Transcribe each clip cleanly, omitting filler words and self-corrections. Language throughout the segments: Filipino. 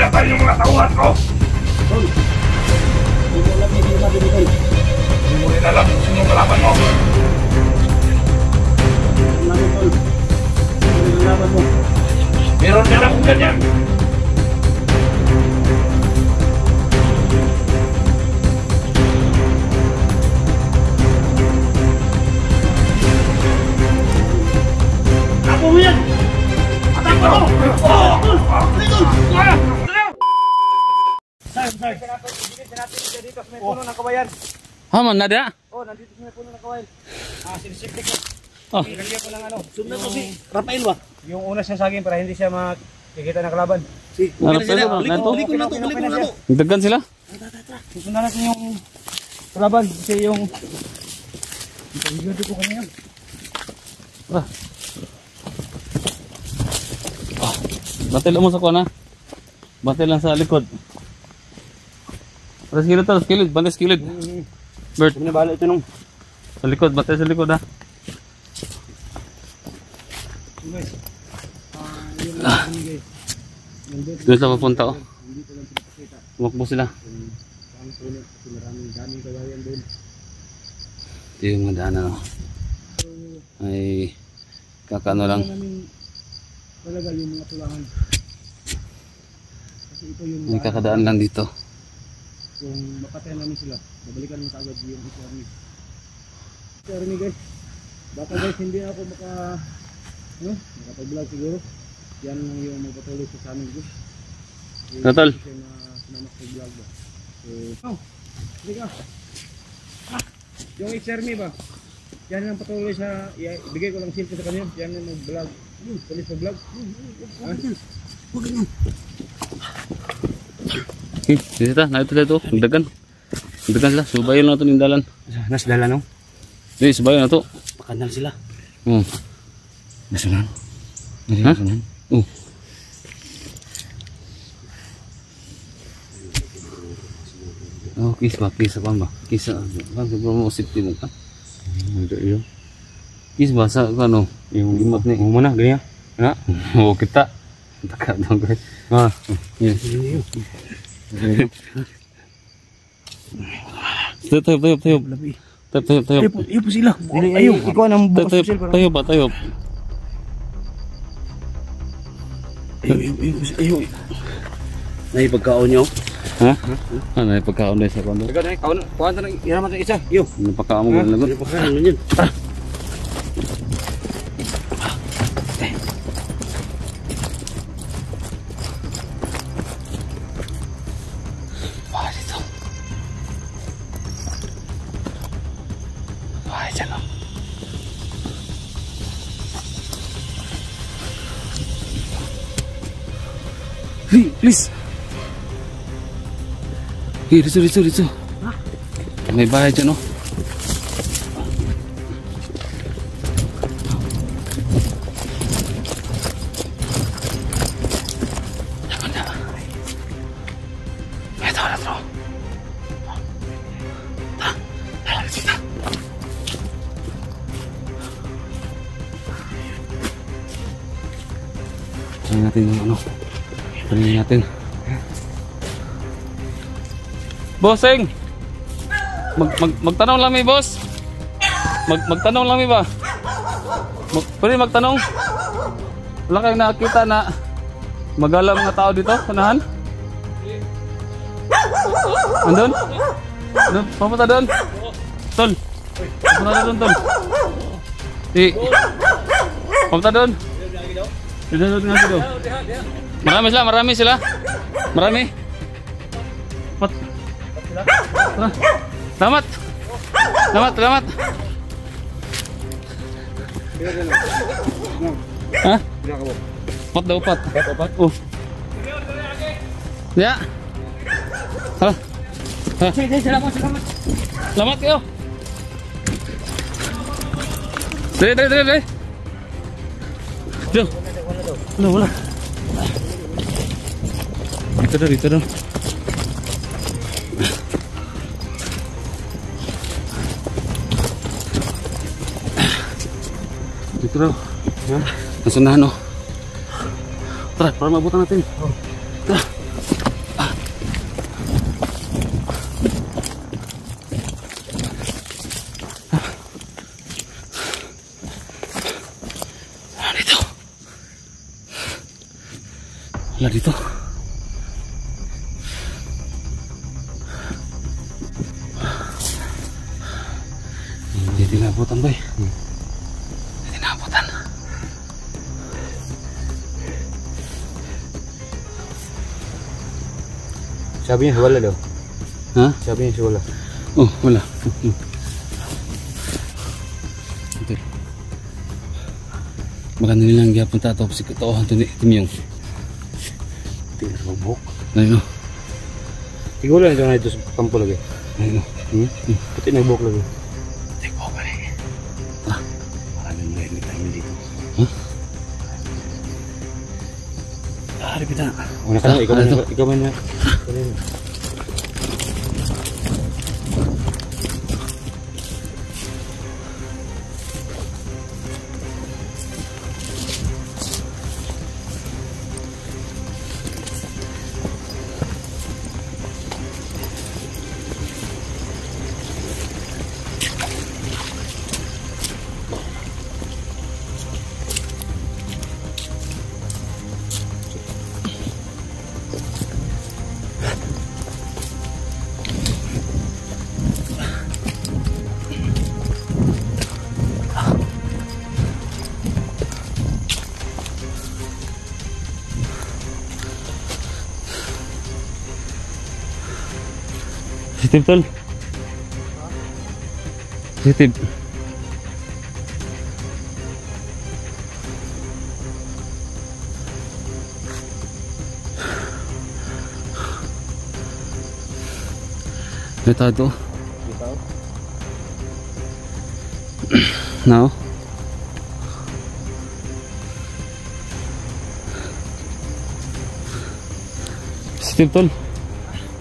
pinatay yung mga tauhan ko. Tol, hindi mo alam yung ginawa din, Tol. Hindi mo rin alam kung sino kalaban mo. Alam mo, Tol. Ano yung laban mo? Meron din akong ganyan. Ako mo yan! Atak mo! Dito sa may puno ng kawayan. Haman na dia? Oh, nandito sa may puno ng kawayan. Sinisiplik ko. Oh. Nilagyan ko ng ano. Sundan ko si Rafael ba? Yung una siya saging para hindi siya makikita ng kalaban. Si. Ano sila? Balik ko na to. Daggan sila? Susundan natin yung kalaban kasi yung ko kanina. Ah. Bantay lang mo sa kuwan ha. Bantay lang sa likod. Para skilid to, skilid. Bantay skilid. Bert. Sabi na bala ito nung. Sa likod, bantay sa likod ha. Guys. Doon sila papunta oh. Tumakbo sila. Daming kawayan doon. Ito yung mga daanan oh. Ay kakano lang. Talaga yung mga tulangan. Kasi ito yung May kakadaan lang dito. kung mapatay namin sila, babalikan mo agad yung army. Army guys. Baka guys hindi ako makapag-vlog siguro. Yan lang yung magpatuloy sa amin guys. Natal. Kasi na mag-vlog ba. So, hindi ka. Yung ex-army ba? Yan ang patuloy sa, ibigay ko lang silpo sa kanyo. Yan ang mag-vlog. Tulis mag-vlog. Huwag ganyan. Okay, sisita, naito sila ito. Dagan. Dagan sila, subayan na ito ng dalan. Nas dala no? Hindi, subayan na ito. Pakandal sila. Nasunan? Ha? Oh, kiss ba? Kiss ba ba? Kiss ba? Siguro mo safety mo ka? Iyo. Kiss ba sa ano? Yung limot ni. Mo na, ganyan. Ha? Oo, kita. Taka dong guys. Ah, yes. Tayo. Tayo. Iyo po sila. Ayaw, ikaw ang bukas social. Tayo ba? Tayo. Ayaw. Naipagkaon nyo? Ha? Ano yung pagkaon na sa kondo? Ikaw na, kuhaan ka na, iraman ng isa. Iyo. Ano pagkaon mo gano'n lagot? Pagkaon mo yun. Wah, dito. Wah, dyan o. Please. Hey, dito. May bahay dyan o. Try natin yung ano. Try natin. Bossing! Magtanong lang mi boss. Magtanong lang mi ba? Pwede magtanong? Wala kayong nakakita na magalang mga tao dito? Unahan? Andun? Papunta doon? Tol! Papunta doon, Tol! Papunta doon? Doon. Marami sila. Marami. Pat. Selamat. Hah? Pat daw pat. Ya. Hah? Selamat kayo. Dre. Jo. Wala. Dito daw. Dito daw. Nasunahan o. Tara, para mabutan natin. Tara. dito. Hindi tinabutan ba eh. Hindi tinabutan. Sabi niya wala daw. Ha? Sabi niya wala. Oh, wala. Ito. Baka nilang giyapunta ito kasi katohan ito ni Timyong. Tingnan mo buhok. Ayun o. Siguro lang ito na ito sa kampo lagi. Ayun o. Puti na buhok lagi. Teko ba eh. Maraming mga hindi tayo dito. Hari kita. Una ka na, ikaw man na. Sensitive tol. Sensitive. Ito ito. Now. Sensitive tol.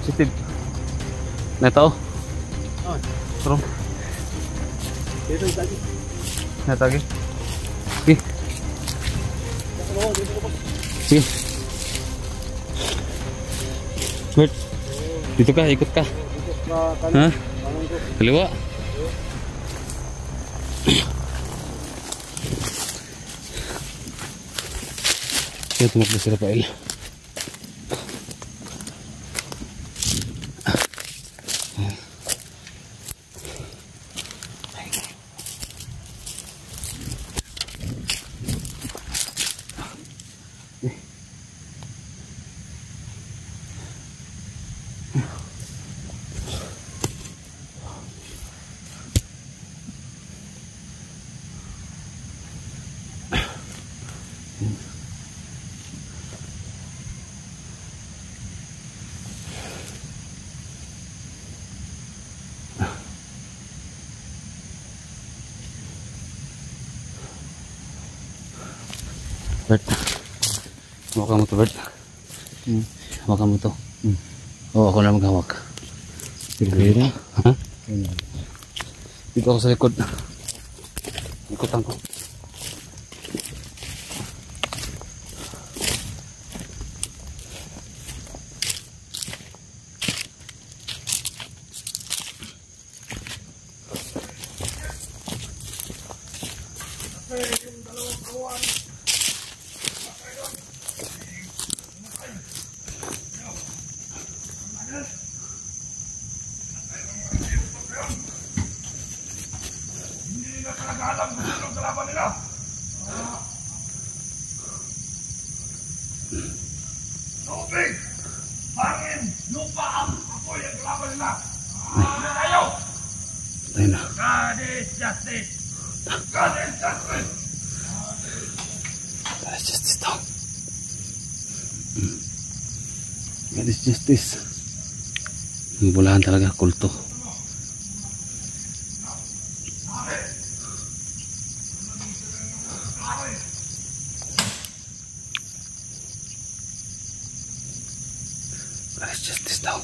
Sensitive. Neto. From. Dito lagi. Neto lagi. Sige. Sige. Bert. Dito ka, ikot ka. Ha? Kaliwa. Kaya tumakbo si Rafael. Bert, hawakan mo to Bert. Hawakan mo to. Oo, ako na maghawak. Sige na. Ha? Dito ako sa likod. Ikutan ko. Alam ko sino ang kalaban nila. Tubig, hangin, lupa ang apoy ang kalaban nila. Ano tayo? Ayun na. God is justice. God is justice. God is justice daw. God is justice. Yung bulahan talaga, kulto. God is justice daw.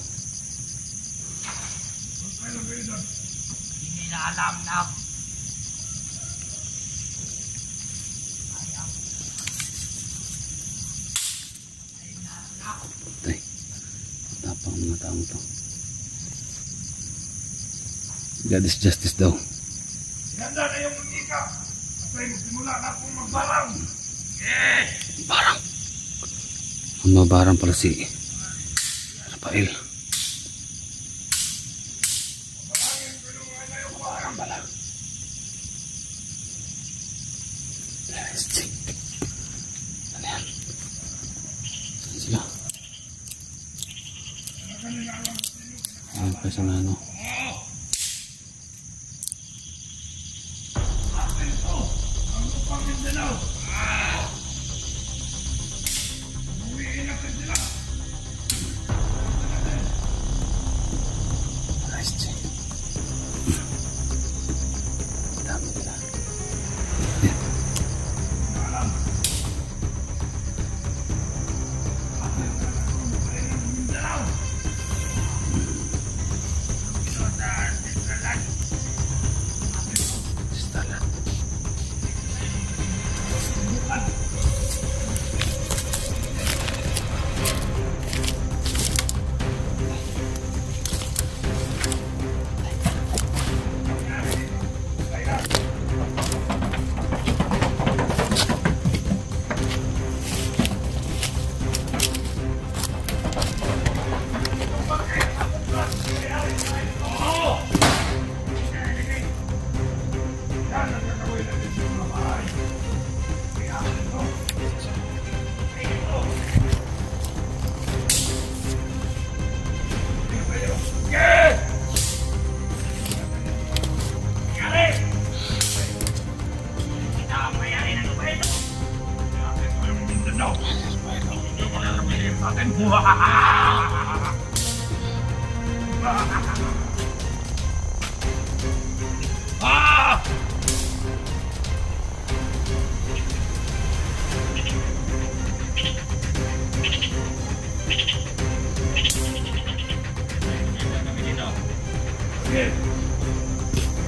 Hindi na alam na. Tay, tapang mga taong to. God is justice daw. Handa na yung munika. At ay magsimula na akong magbarang. Yes! Barang. Mabaran pala si Rafael. Mabaran pala. Let's check. Ano yan? Saan sila? Ayan pa sa ano.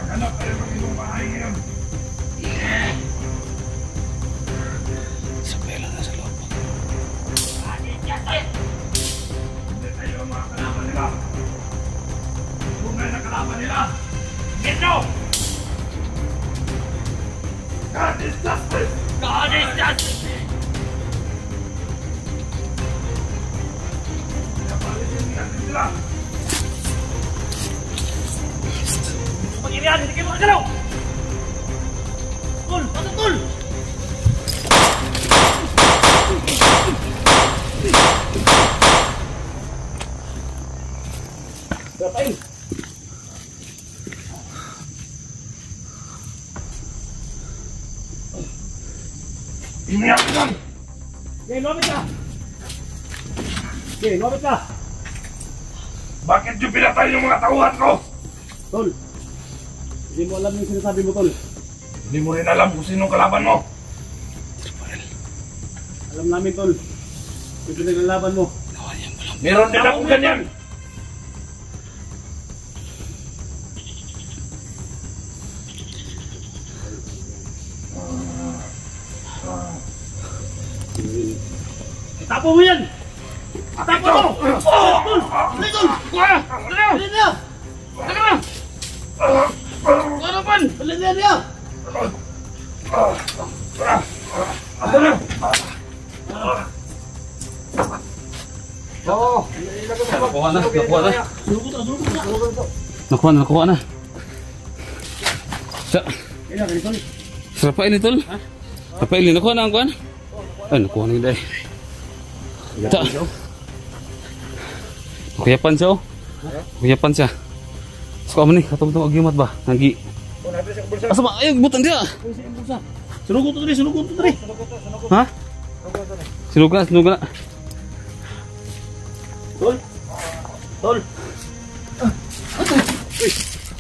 Hanap tayo ng inyong bahay ngayon. Sabay lang nasa loob. Hindi tayo ang mga kalaban nila. Tunay na kalaban nila. Ito! God is justice! God is justice! Napalitin natin sila. Pag-irihan, hindi kayo makagalaw! Tol! Pasok, Tol! Rafael! Iniyak ka lang! Okay, lumapit ka! Okay, lumapit ka! Bakit yung pinatay yung mga tauhan ko? Tol! Hindi mo alam yung sinasabi mo, Tol. Hindi mo rin alam kung sinong kalaban mo. Alam namin, Tol. Yung pinaglalaban mo. Meron din akong ganyan. Tapo mo yan! Tapo mo! Tol! Dali, Tol! Dali niya! Dali na! Ano pan? Dali niya! Oo. Nakuha na, nakuha na. Sulukot na, sulukot na! Nakuha na, nakuha na. Sa, Kaya na, Tol. sa Rafael ni Tol? Rafael ni, nakuha na ang kuhan? Ay, nakuha na yun dahil. Sa, kuyapan siya oh. Kuyapan siya. Suka mo ni, katong-tong agimat ba? Nagi. Asa ba? Ay, butan dia. Sulukot na, sulukot na! Ha? Sinuga, sinuga na. Tol! Tol!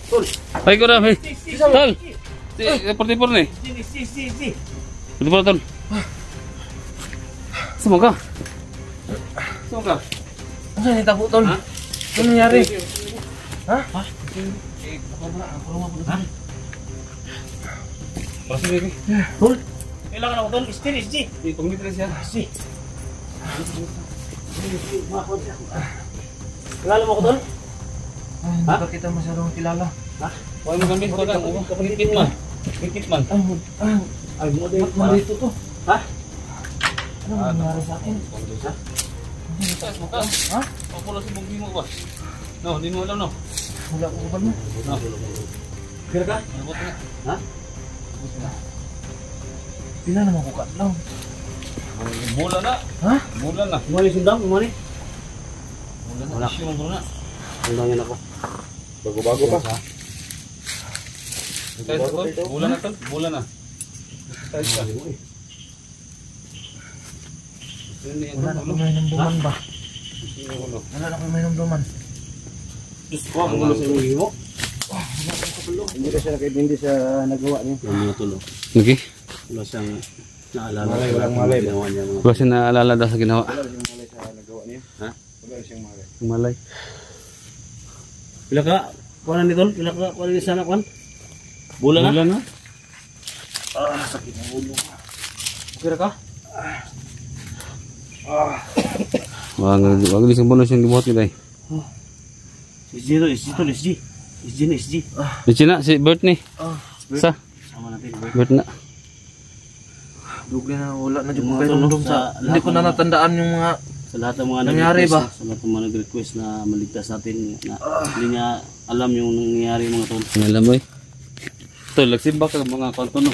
Tol! Ay, ko na, hey. Tol! Tipor-tipor ni. Si! Tipor, Tol. Saan ka? Saan ka? Ano yung tapo, Tol? Ano nangyari? Ha? Pasok ni. Tol! Kailangan ako, Tol. Sti! Pangmitri siya. Sti! Kilala mo ko, Tol? Hindi ba kita masyadong kilala? Huwag mo gamit, huwag ka. Higit man. Higit man. Ay, mo Ba't nandito to? Ha? Ano nangyari sa akin? Ha? Papulo si mong himo ba? No, di mo alam no. Wala ko kapal mo. No. Kira ka? Ha? Pila naman ko katlaw. Bulan na. Ha? Bulan na. Umani sundang, umani. Bulan na. Isyu mo na. Sundangin ako. Bago-bago pa. Bulan na to. Bulan na. Tayo ka. Wala na ko may namduman ba? Wala na ko may namduman. Diyos ko, ang gulo sa iyong himo. Hindi siya nagawa niya. Yung mga tulo. Okay. Wala siyang naalala. Walang malay ba? Wala siya naalala daw sa ginawa. Wala siyang malay sa nagawa niya. Ha? Wala siyang malay. Malay. Pila ka? Kuha na nito? Pila ka? Kuha na sana kuha? Bulan na? Bulan na. Sakit ng ulo. Kira ka? Wag disang bonus yung gibuhat nila eh. SG to, SG to, SG. SG na, SG. Di China, si Bert ni. Sa? Sama natin. Bert na. Dugay na wala na yung Mga kay tulong namdum sa. Hindi ko na natandaan yung mga Sa lahat ng mga nangyari nag-request, ba? Sa lahat ng mga nag-request na maligtas natin na hindi niya alam yung nangyayari mga tol. Alam mo eh. Tol, nagsimba ka mga kanto no.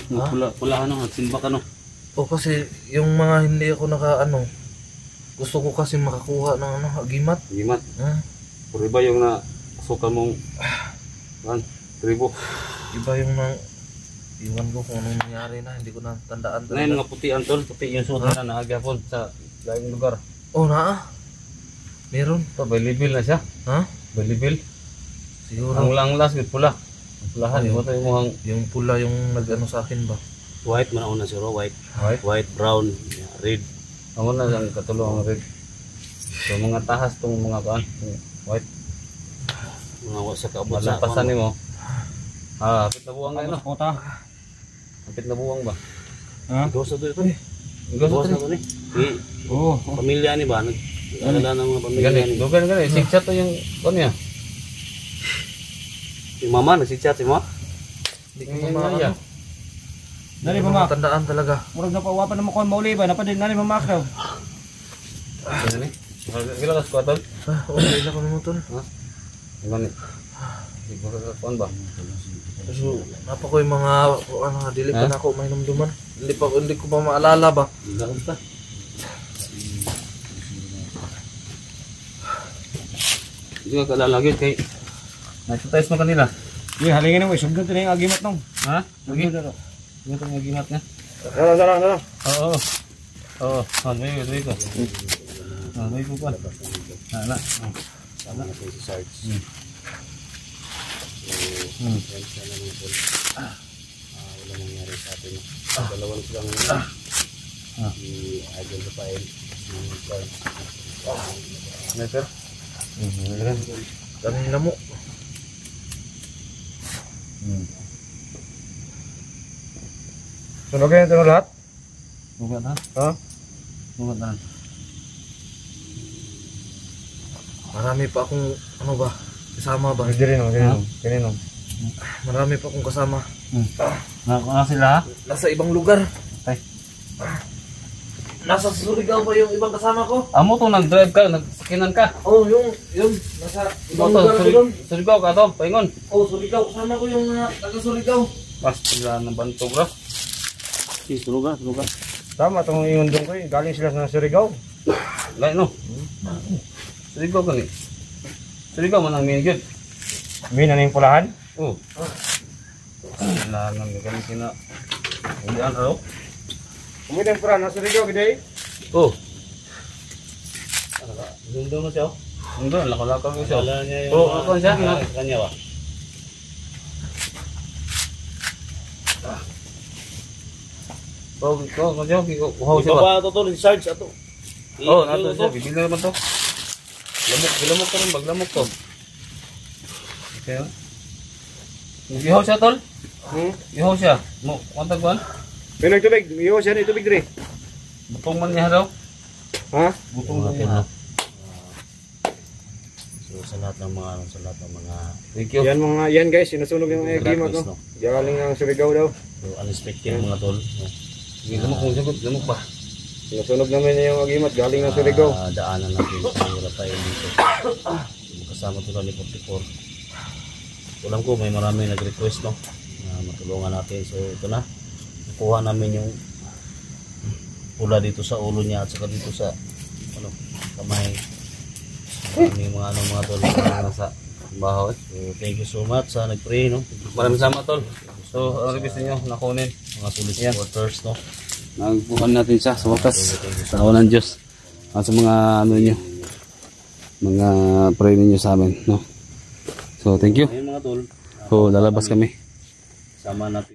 Pula ano, nagsimba ka no. o kasi yung mga hindi ako gusto ko kasi makakuha ng agimat. Gimat. Hmm? Puro ba yung na suka mong tribo. Iba yung iwan ko kung anong nangyari na, hindi ko na tandaan Ngayon nga puti ang tol, puti yung suot na naagapon sa laing lugar. Oh, meron. Ito, available na siya. Ha? Available. Siguro. Ang lang last with pula. Ang pulahan, Ano? ito yung mukhang Yung pula yung nag-ano sa akin ba? White man una siguro, white. white. White, brown, red. Ang una lang katulong ang red. So mga tahas tong mga kaan, white. Mga sa kaabot sa Malampasan ni mo. Hapit na buwang ngayon. Hapit na buwang ba? Dosa to ito. Gusto Dosa to ni. Oo. Pamilya ni ba? Nag-alala ng mga pamilya Gani, ni. dogan gani. Sikchat to yung ano niya. Si mama, nagsi-chat si mama. Hindi ko Yung na yaya. Hindi ko na tandaan talaga. Murag na pawapan na mo kon mauli ba? Napadin na ni mamakaw. Gani. Gila ka squad tol. Okay lang ko naman tol. Gani. Siguro ka kuan ba? Kasi napa ko yung mga dili pa na ako may namduman. Hindi ko pa maalala ba. Hindi ka. Hindi ka kalalagid kay nagtatays mo kanila. Di halingin mo, sugdan to na yung agimat nung. Ha? Lagi. Ito yung agimat niya. Dala. Oo. Oo. Dali ko. Dali ko pa. Sana. Sama natin si Sarge. Yan siya naman po. Wala nangyari sa atin. Dalawang sila ngayon. I-identify yung Sarge. Yes, sir. Daming lamok. Sunogin ito lahat? Bugat na. Ha? Bugat na. Marami pa akong kasama ba? Kanino? Marami pa akong kasama. Nakakuna sila ha? Nasa ibang lugar. Ay. Nasa Surigao ba yung ibang kasama ko? Amo to nag-drive ka, nagsakinan ka. Oh, yun. Nasa ibang Ito, lugar ko doon. Surigao ka to, paingon. Oh, Surigao. Kasama ko yung taga Surigao. Pas sila ng banto bro. Si Suruga. Tama itong ingon doon ko eh. Galing sila sa Surigao. Lain no. Surigao ka ni. Surigao man ang minigod. May na yung pulahan. Oh. Wala nang gagawin sina. Hindi ang raw. Umidang pulahan na Surigao gede. Oh. Gundo mo siya. Gundo, lako-lako mo siya. Wala niya yung... Oh, ako siya. Kanya ba? Oh, ko siya. Uhaw siya ba? Ibaba ito to, si Sarge ato. Oh, nato siya. Bibili naman to. Lamok ka rin. Baglamok to. Okay. Ihaw siya, tol? Ihaw siya. Mo, kontag ba? May nagtubig. Iyo siya na itubig dire. Butong man niya daw. Ha? Butong man niya. So sa lahat ng mga Thank you. Yan guys. Sinusunog yung agimat no. Galing ang Surigao daw. so unexpected mga tol. Sige, lamok mo siya. Lamok pa. Sinusunog namin yung agimat galing ng Surigao. Daanan natin sa wala tayo dito. Kasama to ni 44. Alam ko may marami nag-request no na matulungan natin. So ito na. Nakuha namin yung pula dito sa ulo niya at saka dito sa ano, kamay. May mga mga tol na nasa baho. So thank you so much sa nag-pray no. Maraming salamat tol. So ang request niyo nakunin mga solid supporters no. Nagbukan natin siya sa wakas. Sa awan ng Diyos. At sa mga ano niyo. Mga pray niyo sa amin no. So thank you. Ayun mga tol. So lalabas kami. Sama natin